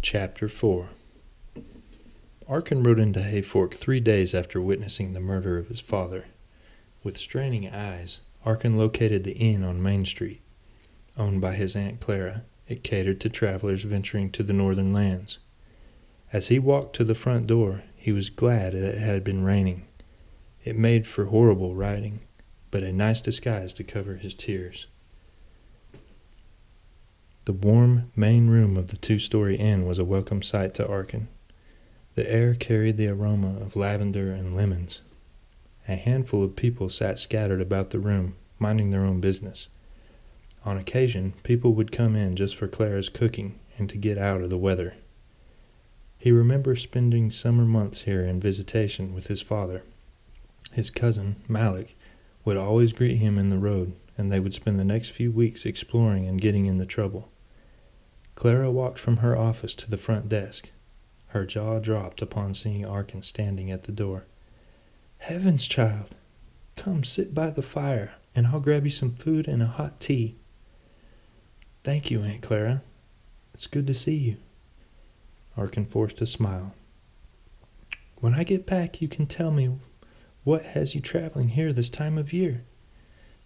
Chapter 4. Arkin rode into Hayfork 3 days after witnessing the murder of his father. With straining eyes, Arkin located the inn on Main Street. Owned by his Aunt Clara, it catered to travelers venturing to the northern lands. As he walked to the front door, he was glad that it had been raining. It made for horrible riding, but a nice disguise to cover his tears. The warm main room of the 2-story inn was a welcome sight to Arkin. The air carried the aroma of lavender and lemons. A handful of people sat scattered about the room, minding their own business. On occasion, people would come in just for Clara's cooking and to get out of the weather. He remembers spending summer months here in visitation with his father. His cousin, Malik, would always greet him in the road, and they would spend the next few weeks exploring and getting into trouble. Clara walked from her office to the front desk. Her jaw dropped upon seeing Arkin standing at the door. "Heavens, child! Come sit by the fire, and I'll grab you some food and a hot tea." "Thank you, Aunt Clara. It's good to see you." Arkin forced a smile. "When I get back, you can tell me what has you traveling here this time of year."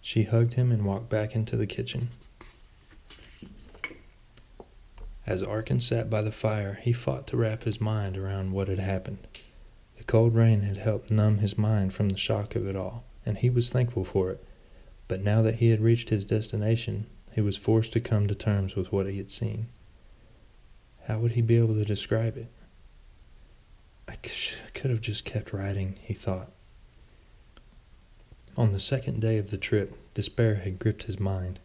She hugged him and walked back into the kitchen. As Arkin sat by the fire, he fought to wrap his mind around what had happened. The cold rain had helped numb his mind from the shock of it all, and he was thankful for it. But now that he had reached his destination, he was forced to come to terms with what he had seen. How would he be able to describe it? I could have just kept riding, he thought. On the second day of the trip, despair had gripped his mind.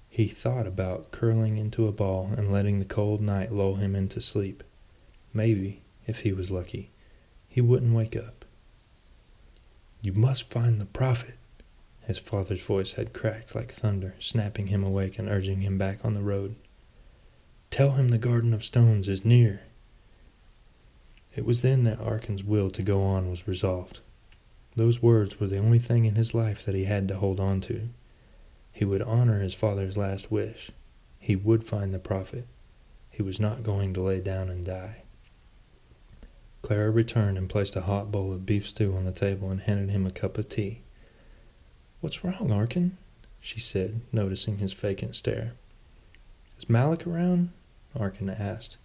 He thought about curling into a ball and letting the cold night lull him into sleep. Maybe, if he was lucky, he wouldn't wake up. "You must find the prophet." His father's voice had cracked like thunder, snapping him awake and urging him back on the road. "Tell him the Garden of Stones is near." It was then that Arkin's will to go on was resolved. Those words were the only thing in his life that he had to hold on to. He would honor his father's last wish. He would find the prophet. He was not going to lay down and die. Clara returned and placed a hot bowl of beef stew on the table and handed him a cup of tea. "What's wrong, Arkin?" she said, noticing his vacant stare. "Is Malik around?" Arkin asked.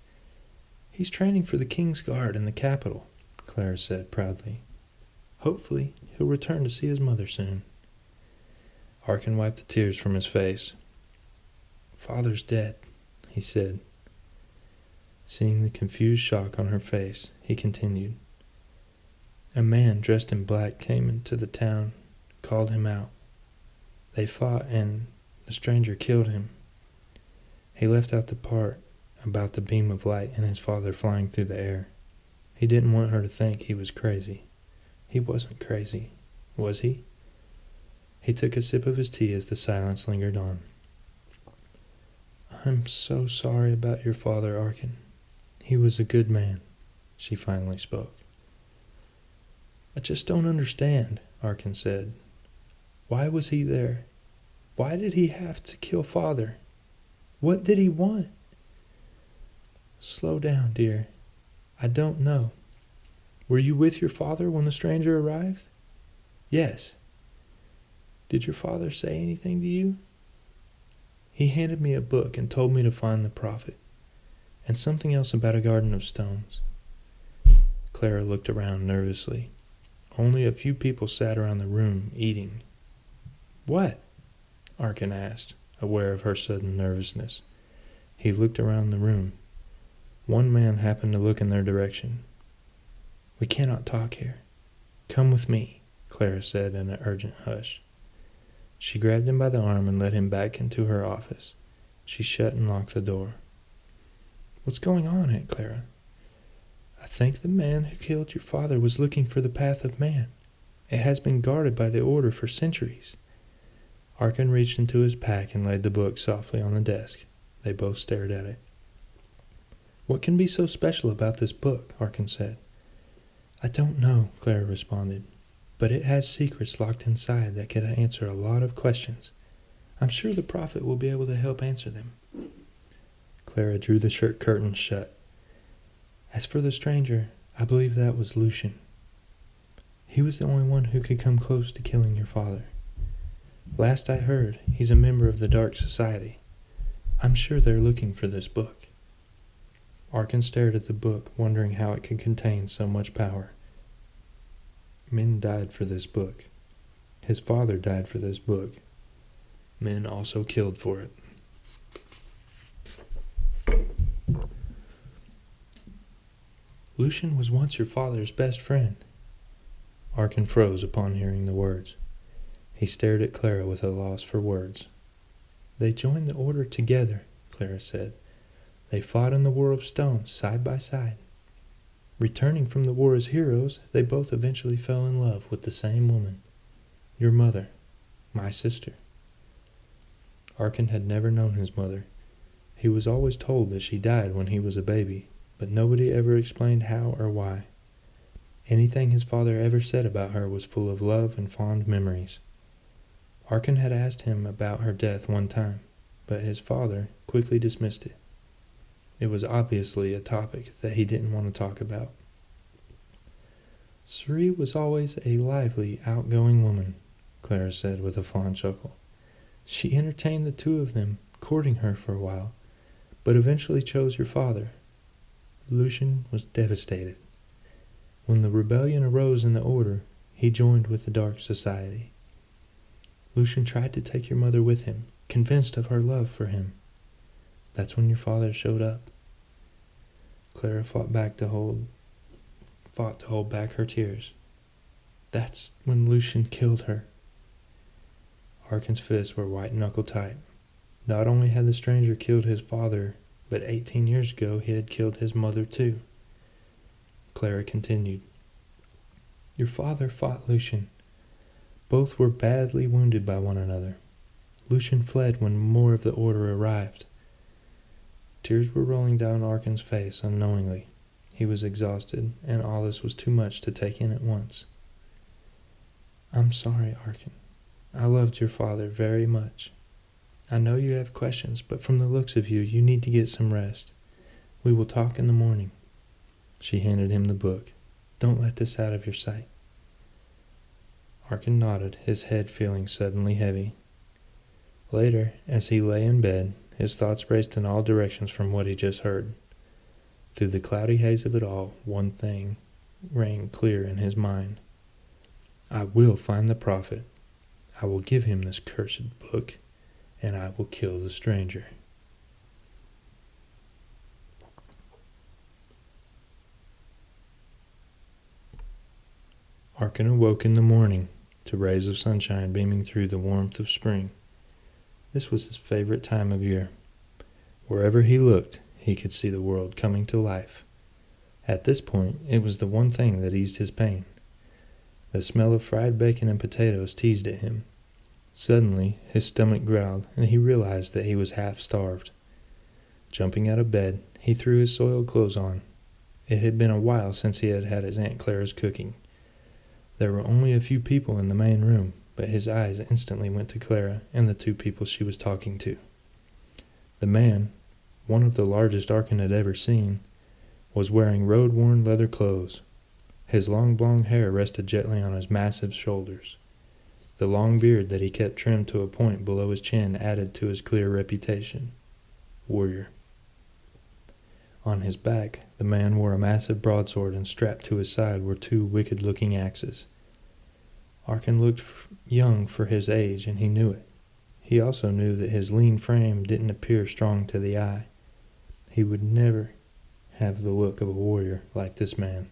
"He's training for the King's Guard in the capital," Clara said proudly. "Hopefully, he'll return to see his mother soon." Arkin wiped the tears from his face. "Father's dead," he said. Seeing the confused shock on her face, he continued. "A man dressed in black came into the town, called him out. They fought, and the stranger killed him. He left out the part about the beam of light and his father flying through the air. He didn't want her to think he was crazy. He wasn't crazy, was he?" He took a sip of his tea as the silence lingered on. "I'm so sorry about your father, Arkin. He was a good man," she finally spoke. "I just don't understand," Arkin said. "Why was he there? Why did he have to kill Father? What did he want?" "Slow down, dear. I don't know. Were you with your father when the stranger arrived?" "Yes." "Did your father say anything to you?" "He handed me a book and told me to find the prophet, and something else about a garden of stones." Clara looked around nervously. Only a few people sat around the room, eating. "What?" Arkin asked, aware of her sudden nervousness. He looked around the room. One man happened to look in their direction. "We cannot talk here. Come with me," Clara said in an urgent hush. She grabbed him by the arm and led him back into her office. She shut and locked the door. "What's going on, Aunt Clara?" "I think the man who killed your father was looking for the path of man. It has been guarded by the Order for centuries." Arkin reached into his pack and laid the book softly on the desk. They both stared at it. "What can be so special about this book?" Arkin said. "I don't know," Clara responded. "But it has secrets locked inside that could answer a lot of questions. I'm sure the prophet will be able to help answer them." Clara drew the shirt curtains shut. As for the stranger, I believe that was Lucian. He was the only one who could come close to killing your father. Last I heard, he's a member of the Dark Society. I'm sure they're looking for this book." Arkin stared at the book, wondering how it could contain so much power. Men died for this book. His father died for this book. Men also killed for it. "Lucian was once your father's best friend." Arkin froze upon hearing the words. He stared at Clara with a loss for words. "They joined the Order together," Clara said. "They fought in the War of Stone, side by side. Returning from the war as heroes, they both eventually fell in love with the same woman. Your mother, my sister." Arkin had never known his mother. He was always told that she died when he was a baby, but nobody ever explained how or why. Anything his father ever said about her was full of love and fond memories. Arkin had asked him about her death one time, but his father quickly dismissed it. It was obviously a topic that he didn't want to talk about. "Suri was always a lively, outgoing woman," Clara said with a fond chuckle. "She entertained the two of them, courting her for a while, but eventually chose your father. Lucian was devastated. When the rebellion arose in the Order, he joined with the Dark Society. Lucian tried to take your mother with him, convinced of her love for him. That's when your father showed up." Clara fought to hold back her tears. "That's when Lucian killed her." Arkin's fists were white-knuckle tight. Not only had the stranger killed his father, but 18 years ago he had killed his mother too. Clara continued. "Your father fought Lucian. Both were badly wounded by one another. Lucian fled when more of the Order arrived." Tears were rolling down Arkin's face unknowingly. He was exhausted, and all this was too much to take in at once. "I'm sorry, Arkin. I loved your father very much. I know you have questions, but from the looks of you, you need to get some rest. We will talk in the morning." She handed him the book. "Don't let this out of your sight." Arkin nodded, his head feeling suddenly heavy. Later, as he lay in bed, his thoughts raced in all directions from what he just heard. Through the cloudy haze of it all, one thing rang clear in his mind. "I will find the prophet. I will give him this cursed book, and I will kill the stranger." Arkin awoke in the morning to rays of sunshine beaming through the warmth of spring. This was his favorite time of year. Wherever he looked, he could see the world coming to life. At this point, it was the one thing that eased his pain. The smell of fried bacon and potatoes teased at him. Suddenly, his stomach growled, and he realized that he was half-starved. Jumping out of bed, he threw his soiled clothes on. It had been a while since he had had his Aunt Clara's cooking. There were only a few people in the main room, but his eyes instantly went to Clara and the two people she was talking to. The man, one of the largest Arkin had ever seen, was wearing road-worn leather clothes. His long blonde hair rested gently on his massive shoulders. The long beard that he kept trimmed to a point below his chin added to his clear reputation. Warrior. On his back, the man wore a massive broadsword, and strapped to his side were two wicked-looking axes. Arkin looked young for his age, and he knew it. He also knew that his lean frame didn't appear strong to the eye. He would never have the look of a warrior like this man.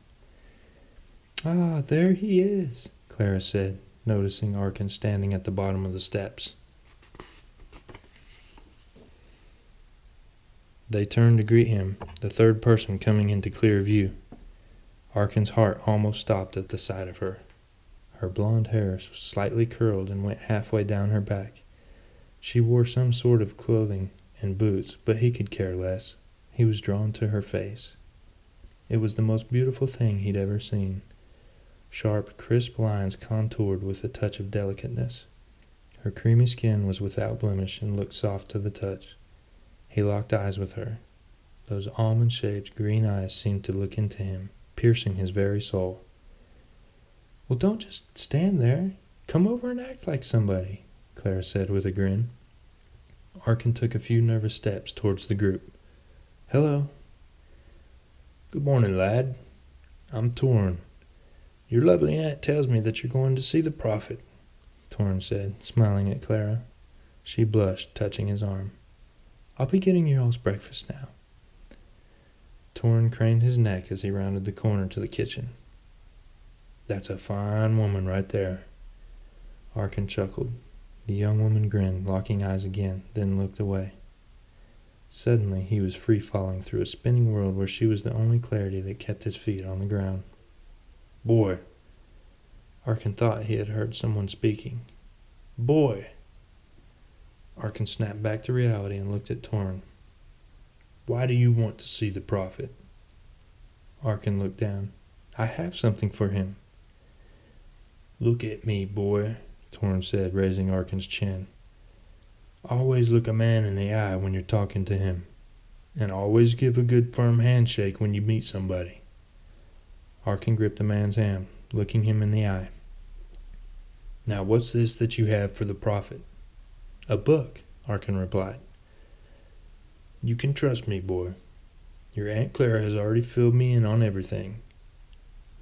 "Ah, there he is," Clara said, noticing Arkin standing at the bottom of the steps. They turned to greet him, the third person coming into clear view. Arkin's heart almost stopped at the sight of her. Her blonde hair slightly curled and went halfway down her back. She wore some sort of clothing and boots, but he could care less. He was drawn to her face. It was the most beautiful thing he'd ever seen. Sharp, crisp lines contoured with a touch of delicateness. Her creamy skin was without blemish and looked soft to the touch. He locked eyes with her. Those almond-shaped green eyes seemed to look into him, piercing his very soul. "Well, don't just stand there. Come over and act like somebody," Clara said with a grin. Arkin took a few nervous steps towards the group. "Hello." "Good morning, lad. I'm Torrin. Your lovely aunt tells me that you're going to see the prophet," Torrin said, smiling at Clara. She blushed, touching his arm. "I'll be getting you all's breakfast now." Torrin craned his neck as he rounded the corner to the kitchen. "That's a fine woman right there." Arkin chuckled. The young woman grinned, locking eyes again, then looked away. Suddenly he was free-falling through a spinning world where she was the only clarity that kept his feet on the ground. "Boy." Arkin thought he had heard someone speaking. "Boy." Arkin snapped back to reality and looked at Torrin. "Why do you want to see the prophet?" Arkin looked down. "I have something for him." "Look at me, boy," Torrin said, raising Arkin's chin. "Always look a man in the eye when you're talking to him, and always give a good firm handshake when you meet somebody." Arkin gripped the man's hand, looking him in the eye. "Now what's this that you have for the prophet?" "A book," Arkin replied. "You can trust me, boy. Your Aunt Clara has already filled me in on everything.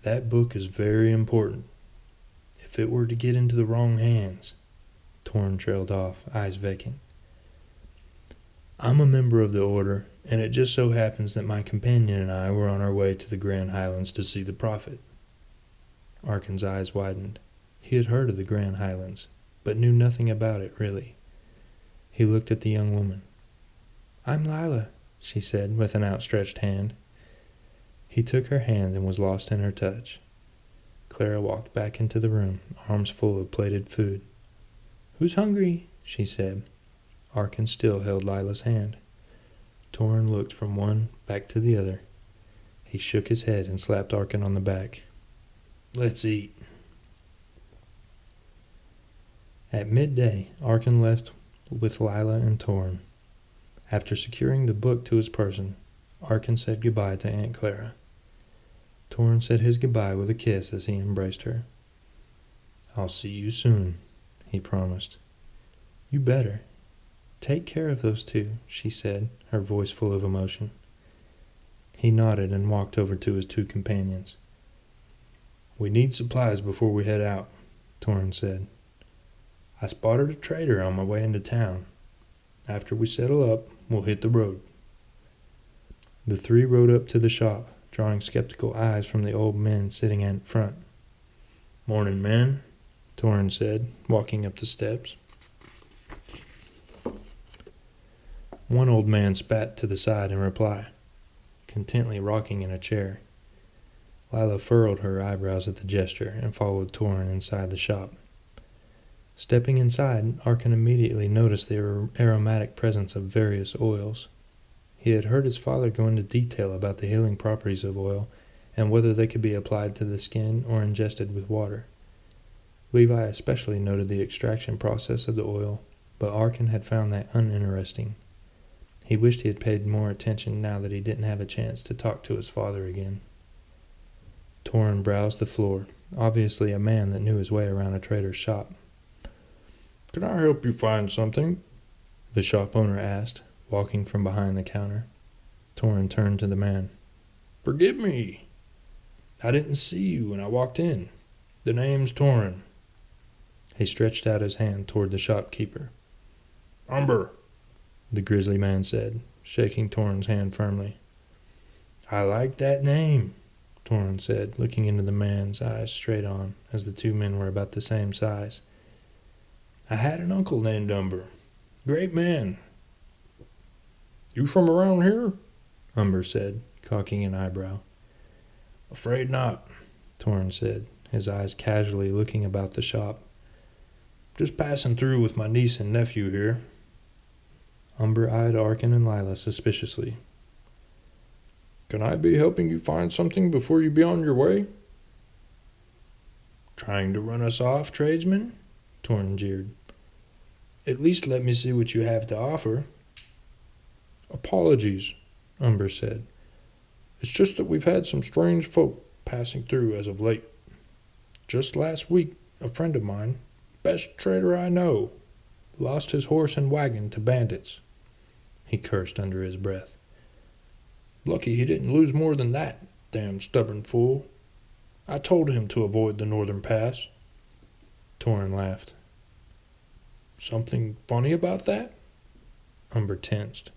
That book is very important. If it were to get into the wrong hands—" Torrin trailed off, eyes vacant. "I'm a member of the order, and it just so happens that my companion and I were on our way to the Grand Highlands to see the prophet." Arkin's eyes widened. He had heard of the Grand Highlands, but knew nothing about it, really. He looked at the young woman. "I'm Lila," she said, with an outstretched hand. He took her hand and was lost in her touch. Clara walked back into the room, arms full of plated food. "Who's hungry?" she said. Arkin still held Lila's hand. Torrin looked from one back to the other. He shook his head and slapped Arkin on the back. "Let's eat." At midday, Arkin left with Lila and Torrin. After securing the book to his person, Arkin said goodbye to Aunt Clara. Torrin said his goodbye with a kiss as he embraced her. "I'll see you soon," he promised. "You better. Take care of those two," she said, her voice full of emotion. He nodded and walked over to his two companions. "We need supplies before we head out," Torrin said. "I spotted a trader on my way into town. After we settle up, we'll hit the road." The three rode up to the shop, drawing skeptical eyes from the old men sitting in front. "Morning, men," Torrin said, walking up the steps. One old man spat to the side in reply, contently rocking in a chair. Lila furrowed her eyebrows at the gesture and followed Torrin inside the shop. Stepping inside, Arkin immediately noticed the aromatic presence of various oils. He had heard his father go into detail about the healing properties of oil and whether they could be applied to the skin or ingested with water. Levi especially noted the extraction process of the oil, but Arkin had found that uninteresting. He wished he had paid more attention now that he didn't have a chance to talk to his father again. Torrin browsed the floor, obviously a man that knew his way around a trader's shop. "Can I help you find something?" the shop owner asked, walking from behind the counter. Torrin turned to the man. "Forgive me. I didn't see you when I walked in. The name's Torrin." He stretched out his hand toward the shopkeeper. "Umber," the grizzly man said, shaking Torrin's hand firmly. "I like that name," Torrin said, looking into the man's eyes straight on, as the two men were about the same size. "I had an uncle named Umber. Great man." "You from around here?" Umber said, cocking an eyebrow. "Afraid not," Torrin said, his eyes casually looking about the shop. "Just passing through with my niece and nephew here." Umber eyed Arkin and Lila suspiciously. "Can I be helping you find something before you be on your way?" "Trying to run us off, tradesman?" Torrin jeered. "At least let me see what you have to offer." "Apologies. Umber said. "It's just that we've had some strange folk passing through as of late. Just last week, a friend of mine, best trader I know, lost his horse and wagon to bandits." He cursed under his breath. "Lucky he didn't lose more than that, damn stubborn fool. I told him to avoid the northern pass." Torrin laughed. "Something funny about that?" Umber tensed.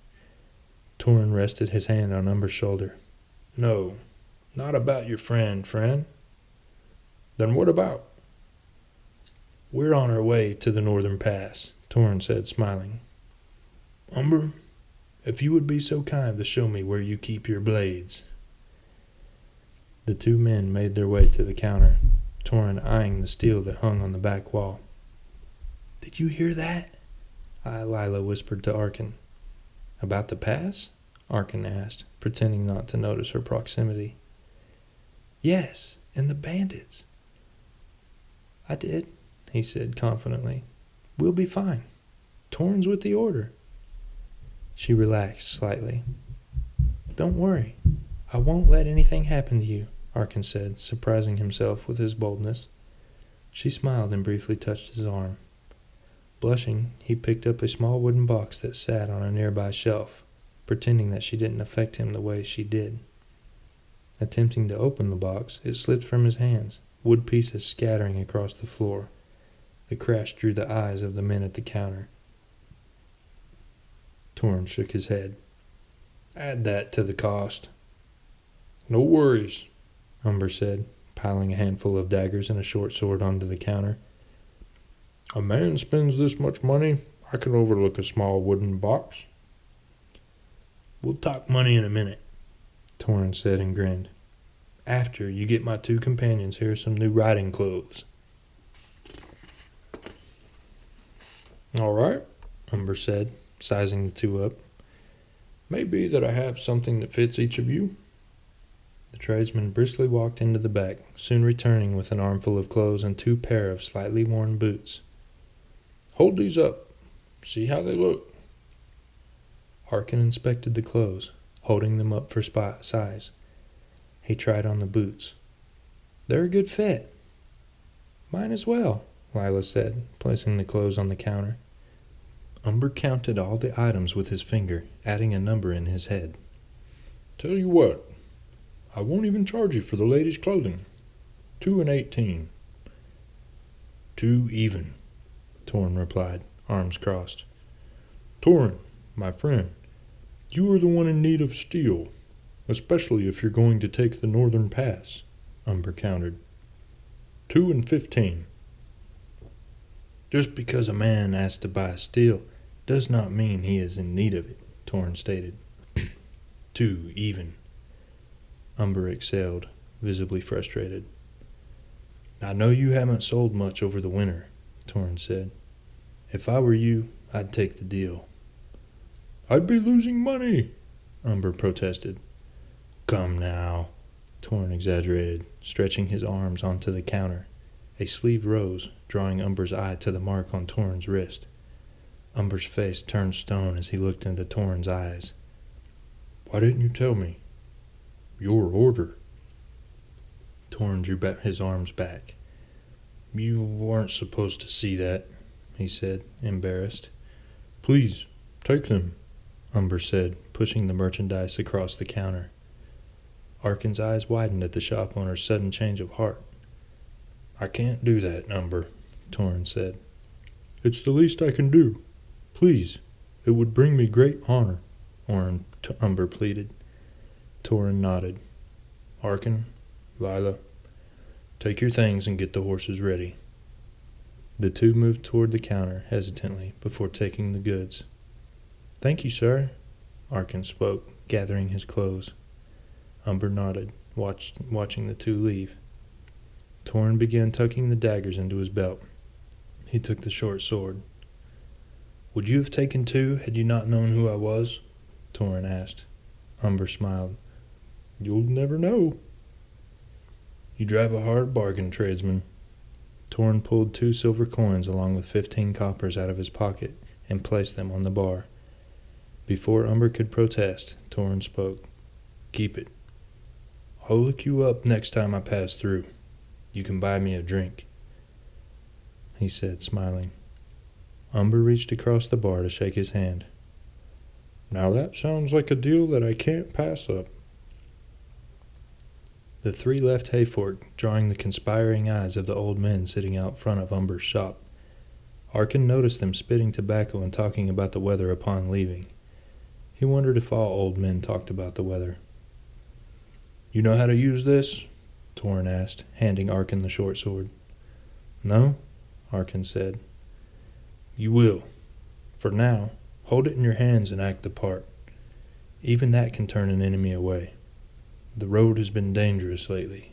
Torrin rested his hand on Umber's shoulder. "No, not about your friend. Then what about?" "We're on our way to the northern pass," Torrin said, smiling. "Umber, if you would be so kind to show me where you keep your blades." The two men made their way to the counter, Torrin eyeing the steel that hung on the back wall. "Did you hear that?" Lila whispered to Arkin. "About the pass?" Arkin asked, pretending not to notice her proximity. "Yes, and the bandits." "I did," he said confidently. "We'll be fine. Torrin's with the order." She relaxed slightly. "Don't worry. I won't let anything happen to you," Arkin said, surprising himself with his boldness. She smiled and briefly touched his arm. Blushing, he picked up a small wooden box that sat on a nearby shelf, pretending that she didn't affect him the way she did. Attempting to open the box, it slipped from his hands, wood pieces scattering across the floor. The crash drew the eyes of the men at the counter. Torrin shook his head. "Add that to the cost." "No worries," Umber said, piling a handful of daggers and a short sword onto the counter. "A man spends this much money, I can overlook a small wooden box." "We'll talk money in a minute," Torrin said and grinned. "After you get my two companions here some new riding clothes." "All right," Umber said, sizing the two up. "May be that I have something that fits each of you." The tradesman briskly walked into the back, soon returning with an armful of clothes and 2 pair of slightly worn boots. "Hold these up. See how they look." Arkin inspected the clothes, holding them up for size. He tried on the boots. "They're a good fit." "Mine as well," Lila said, placing the clothes on the counter. Umber counted all the items with his finger, adding a number in his head. "Tell you what, I won't even charge you for the ladies' clothing. 2 and 18. 2 even," Torrin replied, arms crossed. "Torrin, my friend, you are the one in need of steel, especially if you're going to take the northern pass," Umber countered. 2 and 15. "Just because a man asks to buy steel does not mean he is in need of it," Torrin stated. 2 even. Umber exhaled, visibly frustrated. "I know you haven't sold much over the winter," Torrin said. "If I were you, I'd take the deal." "I'd be losing money," Umber protested. "Come now," Torrin exaggerated, stretching his arms onto the counter. A sleeve rose, drawing Umber's eye to the mark on Torrin's wrist. Umber's face turned stone as he looked into Torrin's eyes. "Why didn't you tell me? Your order." Torrin drew his arms back. "You weren't supposed to see that," he said, embarrassed. "Please, take them," Umber said, pushing the merchandise across the counter. Arkin's eyes widened at the shop owner's sudden change of heart. "I can't do that, Umber," Torrin said. "It's the least I can do. Please, it would bring me great honor," Umber pleaded. Torrin nodded. "Arkin, Lila, take your things and get the horses ready." The two moved toward the counter hesitantly before taking the goods. "Thank you, sir," Arkin spoke, gathering his clothes. Umber nodded, watching the two leave. Torrin began tucking the daggers into his belt. He took the short sword. "Would you have taken 2 had you not known who I was?" Torrin asked. Umber smiled. "You'll never know." "You drive a hard bargain, tradesman." Torrin pulled 2 silver coins along with 15 coppers out of his pocket and placed them on the bar. Before Umber could protest, Torrin spoke. "Keep it. I'll look you up next time I pass through. You can buy me a drink," he said, smiling. Umber reached across the bar to shake his hand. "Now that sounds like a deal that I can't pass up." The three left Hayfork, drawing the conspiring eyes of the old men sitting out front of Umber's shop. Arkin noticed them spitting tobacco and talking about the weather upon leaving. He wondered if all old men talked about the weather. "You know how to use this?" Torrin asked, handing Arkin the short sword. "No," Arkin said. "You will. For now, hold it in your hands and act the part. Even that can turn an enemy away. The road has been dangerous lately."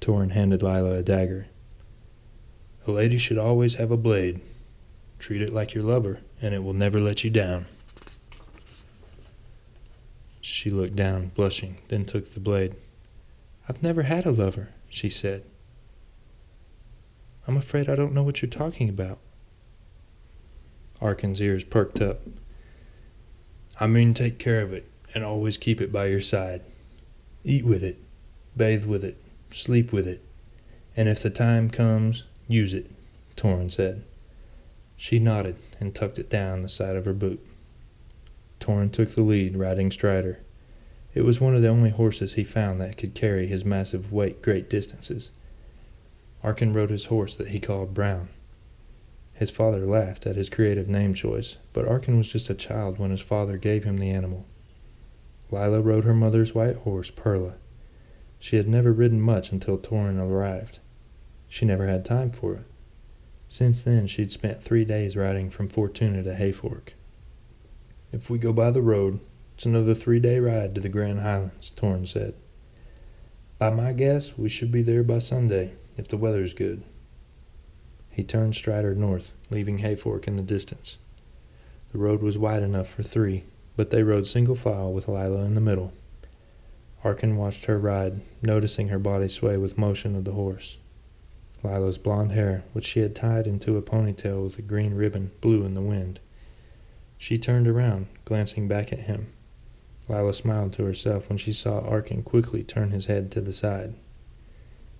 Torrin handed Lila a dagger. "A lady should always have a blade. Treat it like your lover, and it will never let you down." She looked down, blushing, then took the blade. "I've never had a lover," she said. "I'm afraid I don't know what you're talking about." Arkin's ears perked up. "I mean, take care of it, and always keep it by your side. Eat with it, bathe with it, sleep with it, and if the time comes, use it," Torrin said. She nodded and tucked it down the side of her boot. Torrin took the lead, riding Strider. It was one of the only horses he found that could carry his massive weight great distances. Arkin rode his horse that he called Brown. His father laughed at his creative name choice, but Arkin was just a child when his father gave him the animal. Lila rode her mother's white horse, Perla. She had never ridden much until Torrin arrived. She never had time for it. Since then, she'd spent 3 days riding from Fortuna to Hayfork. "If we go by the road, it's another 3-day ride to the Grand Highlands," Torrin said. "By my guess, we should be there by Sunday, if the weather's good." He turned Strider north, leaving Hayfork in the distance. The road was wide enough for 3, but they rode single file with Lila in the middle. Arkin watched her ride, noticing her body sway with motion of the horse. Lila's blonde hair, which she had tied into a ponytail with a green ribbon, blew in the wind. She turned around, glancing back at him. Lila smiled to herself when she saw Arkin quickly turn his head to the side.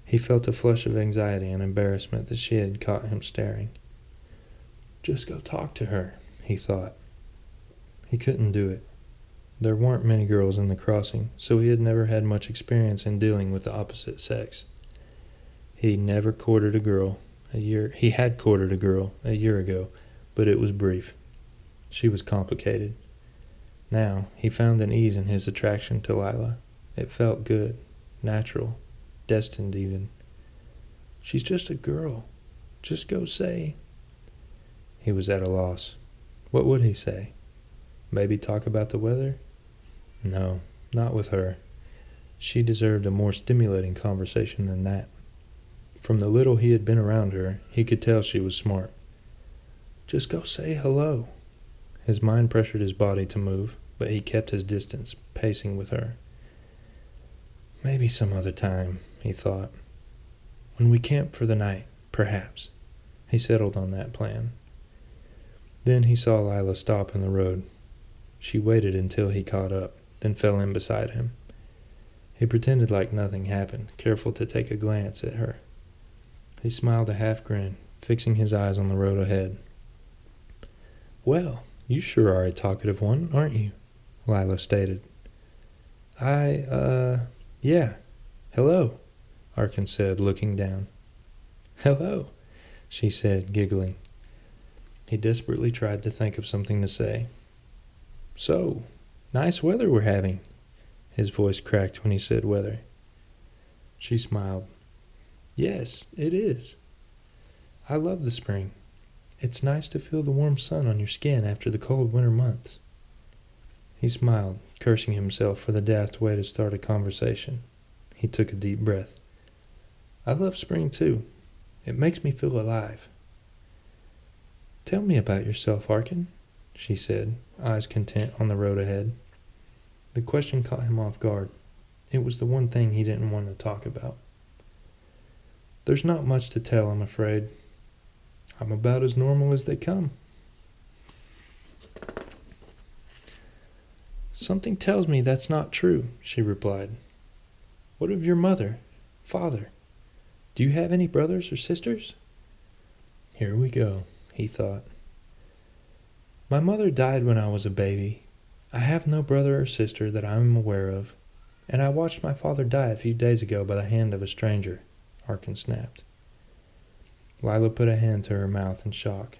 He felt a flush of anxiety and embarrassment that she had caught him staring. "Just go talk to her," he thought. He couldn't do it. There weren't many girls in the crossing, so he had never had much experience in dealing with the opposite sex. He had courted a girl a year ago, but it was brief. She was complicated. Now, he found an ease in his attraction to Lila. It felt good, natural, destined even. "She's just a girl. Just go say." He was at a loss. What would he say? Maybe talk about the weather? No, not with her. She deserved a more stimulating conversation than that. From the little he had been around her, he could tell she was smart. "Just go say hello." His mind pressured his body to move, but he kept his distance, pacing with her. "Maybe some other time," he thought. "When we camp for the night, perhaps." He settled on that plan. Then he saw Lila stop in the road. She waited until he caught up, then fell in beside him. He pretended like nothing happened, careful to take a glance at her. He smiled a half grin, fixing his eyes on the road ahead. "Well, you sure are a talkative one, aren't you?" Lila stated. Yeah. Hello," Arkin said, looking down. "Hello," she said, giggling. He desperately tried to think of something to say. "So, nice weather we're having." His voice cracked when he said weather. She smiled. "Yes, it is. I love the spring. It's nice to feel the warm sun on your skin after the cold winter months." He smiled, cursing himself for the daft way to start a conversation. He took a deep breath. "I love spring too. It makes me feel alive." "Tell me about yourself, Arkin," she said, eyes content on the road ahead. The question caught him off guard. It was the one thing he didn't want to talk about. "There's not much to tell, I'm afraid. I'm about as normal as they come." "Something tells me that's not true," she replied. "What of your mother, father? Do you have any brothers or sisters?" Here we go, he thought. "My mother died when I was a baby. I have no brother or sister that I am aware of, and I watched my father die a few days ago by the hand of a stranger," Arkin snapped. Lila put a hand to her mouth in shock.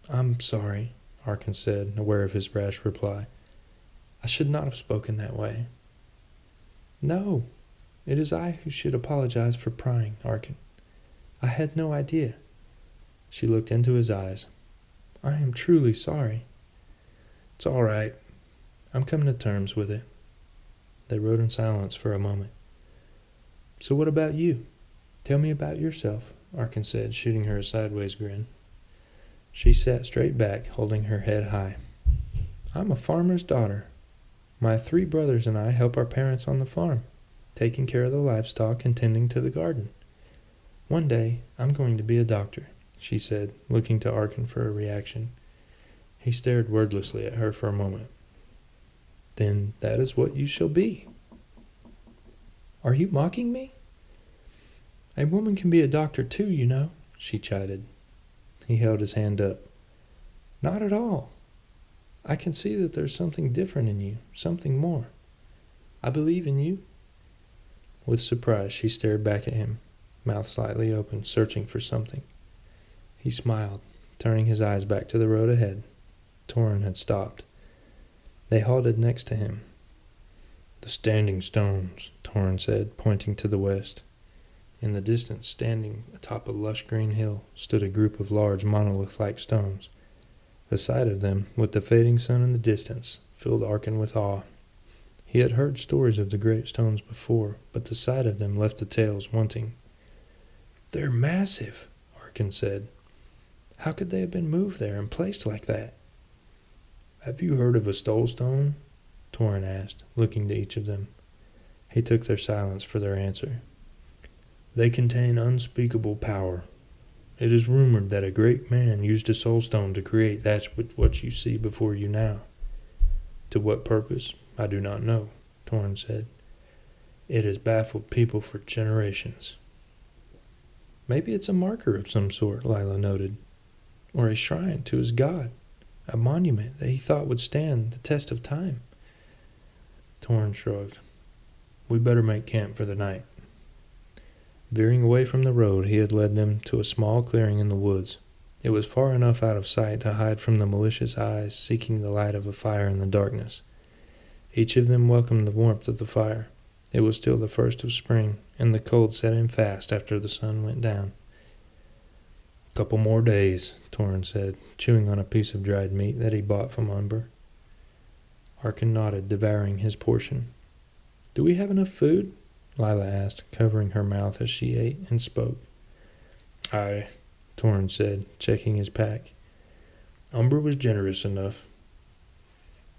"I'm sorry," Arkin said, aware of his rash reply. "I should not have spoken that way." "No, it is I who should apologize for prying, Arkin. I had no idea." She looked into his eyes. "I am truly sorry." "It's all right. I'm coming to terms with it." They rode in silence for a moment. "So what about you? Tell me about yourself," Arkin said, shooting her a sideways grin. She sat straight back, holding her head high. "I'm a farmer's daughter. My 3 brothers and I help our parents on the farm, taking care of the livestock and tending to the garden. One day, I'm going to be a doctor," she said, looking to Arkin for a reaction. He stared wordlessly at her for a moment. "Then that is what you shall be." "Are you mocking me?" "A woman can be a doctor too, you know," she chided. He held his hand up. "Not at all. I can see that there's something different in you, something more. I believe in you." With surprise, she stared back at him, mouth slightly open, searching for something. He smiled, turning his eyes back to the road ahead. Torrin had stopped. They halted next to him. "The Standing Stones," Torrin said, pointing to the west. In the distance, standing atop a lush green hill, stood a group of large monolith-like stones. The sight of them, with the fading sun in the distance, filled Arkin with awe. He had heard stories of the great stones before, but the sight of them left the tales wanting. "They're massive," Arkin said. "How could they have been moved there and placed like that?" "Have you heard of a stone?" Torrin asked, looking to each of them. He took their silence for their answer. "They contain unspeakable power. It is rumored that a great man used a soulstone to create what you see before you now. To what purpose, I do not know," Torrin said. "It has baffled people for generations." "Maybe it's a marker of some sort," Lila noted. "Or a shrine to his god. A monument that he thought would stand the test of time." Torrin shrugged. "We better make camp for the night." Veering away from the road, he had led them to a small clearing in the woods. It was far enough out of sight to hide from the malicious eyes seeking the light of a fire in the darkness. Each of them welcomed the warmth of the fire. It was still the first of spring, and the cold set in fast after the sun went down. "Couple more days," Torrin said, chewing on a piece of dried meat that he bought from Umber. Arkin nodded, devouring his portion. "Do we have enough food?" Lila asked, covering her mouth as she ate and spoke. "Aye," Torrin said, checking his pack. "Umber was generous enough."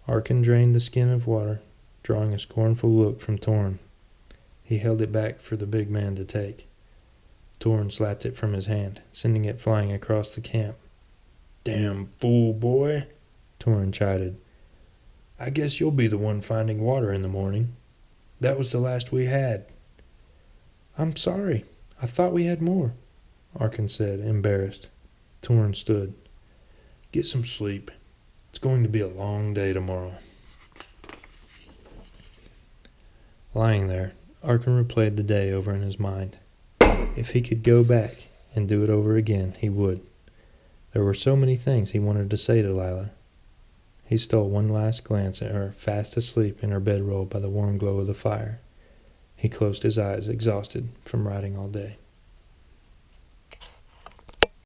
Arkin drained the skin of water, drawing a scornful look from Torrin. He held it back for the big man to take. Torrin slapped it from his hand, sending it flying across the camp. "Damn fool, boy," Torrin chided. "I guess you'll be the one finding water in the morning. That was the last we had." "I'm sorry. I thought we had more," Arkin said, embarrassed. Torrin stood. "Get some sleep. It's going to be a long day tomorrow." Lying there, Arkin replayed the day over in his mind. If he could go back and do it over again, he would. There were so many things he wanted to say to Lila. He stole one last glance at her, fast asleep in her bedroll by the warm glow of the fire. He closed his eyes, exhausted from riding all day.